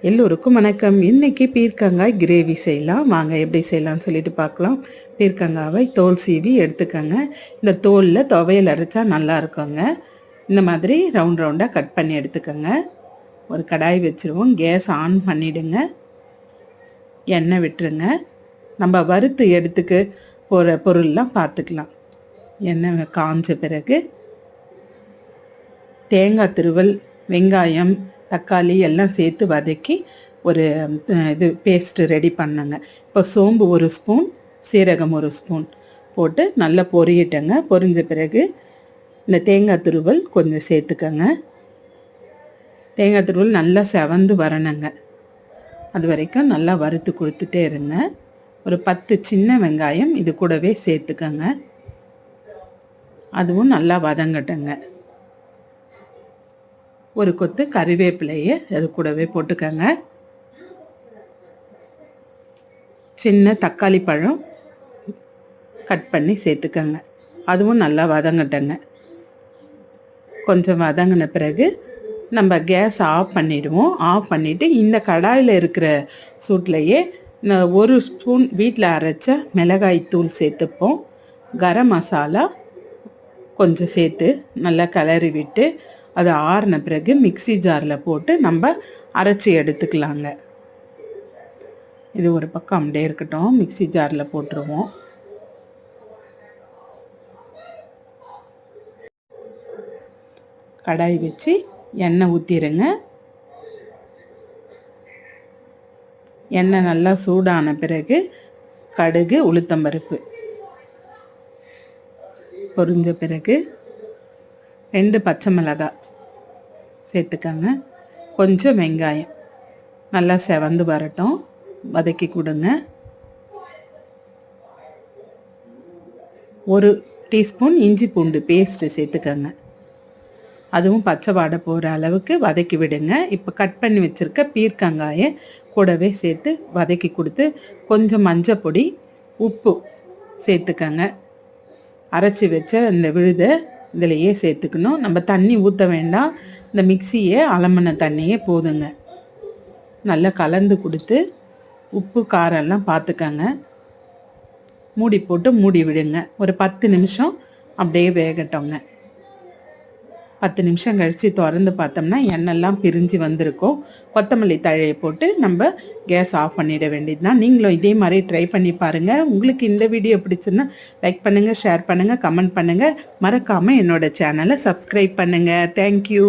எல்லோருக்கும் வணக்கம். இன்னைக்கு பீர்க்கங்காய் கிரேவி செய்யலாம். வாங்க எப்படி செய்யலாம்னு சொல்லிட்டு பார்க்கலாம். பீர்க்கங்காவை தோல் சீவி எடுத்துக்கங்க. இந்த தோலில் துவையல் அரைச்சா நல்லா இருக்குங்க. இந்த மாதிரி ரவுண்ட் ரவுண்டாக கட் பண்ணி எடுத்துக்கங்க. ஒரு கடாய் வச்சுருவோம். கேஸ் ஆன் பண்ணிவிடுங்க. எண்ணெய் விட்டுருங்க. நம்ம வறுத்து எடுத்துக்க போகிற பொருள்லாம் பார்த்துக்கலாம். எண்ணெய் காஞ்ச பிறகு தேங்காய் திருவல், வெங்காயம், தக்காளி எல்லாம் சேர்த்து வதக்கி ஒரு இது பேஸ்ட்டு ரெடி பண்ணுங்க. இப்போ சோம்பு 1 ஸ்பூன், சீரகம் 1 ஸ்பூன் போட்டு நல்லா பொரியட்டங்க. பொரிஞ்ச பிறகு இந்த தேங்காய் துருவல் கொஞ்சம் சேர்த்துக்கங்க. தேங்காய் துருவல் நல்லா செவந்து வரணுங்க. அது வரைக்கும் நல்லா வறுத்து கொடுத்துட்டே இருங்க. ஒரு 10 சின்ன வெங்காயம் இது கூடவே சேர்த்துக்கங்க. அதுவும் நல்லா வதங்கட்டுங்க. ஒரு கொத்து கறிவேப்பிலையை அது கூடவே போட்டுக்கங்க. சின்ன தக்காளி பழம் கட் பண்ணி சேர்த்துக்கங்க. அதுவும் நல்லா வதங்கட்டுங்க. கொஞ்சம் வதங்கின பிறகு நம்ம கேஸ் ஆஃப் பண்ணிடுவோம். ஆஃப் பண்ணிவிட்டு இந்த கடாயில் இருக்கிற சூட்லையே 1 ஸ்பூன் வீட்டில் அரைச்ச மிளகாய் தூள் சேர்த்துப்போம். கரம் மசாலா கொஞ்சம் சேர்த்து நல்லா கிளறி விட்டு அது ஆறின பிறகு மிக்ஸி ஜாரில் போட்டு நம்ம அரைச்சி எடுத்துக்கலாங்க. இது ஒரு பக்கம் அப்படியே இருக்கட்டும். மிக்ஸி ஜாரில் போட்டுருவோம். கடாய் வச்சு எண்ணெய் ஊற்றிடுங்க. எண்ணெய் நல்லா சூடான பிறகு கடுகு, உளுத்தம்பருப்பு பொரிஞ்ச பிறகு 2 பச்சை மிளகாய் சேர்த்துக்கங்க. கொஞ்சம் வெங்காயம் நல்லா செவந்து வரட்டும். வதக்கி கொடுங்க. 1 டீஸ்பூன் இஞ்சி பூண்டு பேஸ்ட்டு சேர்த்துக்கங்க. அதுவும் பச்சை வாடை போகிற அளவுக்கு வதக்கி விடுங்க. இப்போ கட் பண்ணி வச்சுருக்க பீர்க்கங்காயை கூடவே சேர்த்து வதக்கி கொடுத்து கொஞ்சம் மஞ்சள் பொடி, உப்பு சேர்த்துக்கங்க. அரைச்சி வச்ச இந்த விழுதை இதிலையே சேர்த்துக்கணும். நம்ம தண்ணி ஊற்ற வேண்டாம். இந்த மிக்சியை அலம்பின தண்ணியே போதுங்க. நல்லா கலந்து கொடுத்து உப்பு காரெல்லாம் பார்த்துக்கங்க. மூடி போட்டு மூடி விடுங்க. ஒரு 10 நிமிஷம் அப்படியே வேகட்டோங்க. 10 நிமிஷம் கழித்து திறந்து பார்த்தோம்னா எண்ணெய்லாம் பிரிஞ்சு வந்திருக்கும். கொத்தமல்லி தழையை போட்டு நம்ம கேஸ் ஆஃப் பண்ணிட வேண்டியது தான். நீங்களும் இதே மாதிரி ட்ரை பண்ணி பாருங்கள். உங்களுக்கு இந்த வீடியோ பிடிச்சுன்னா லைக் பண்ணுங்கள், ஷேர் பண்ணுங்கள், கமெண்ட் பண்ணுங்கள். மறக்காமல் என்னோடய சேனலை சப்ஸ்கிரைப் பண்ணுங்கள். தேங்க்யூ.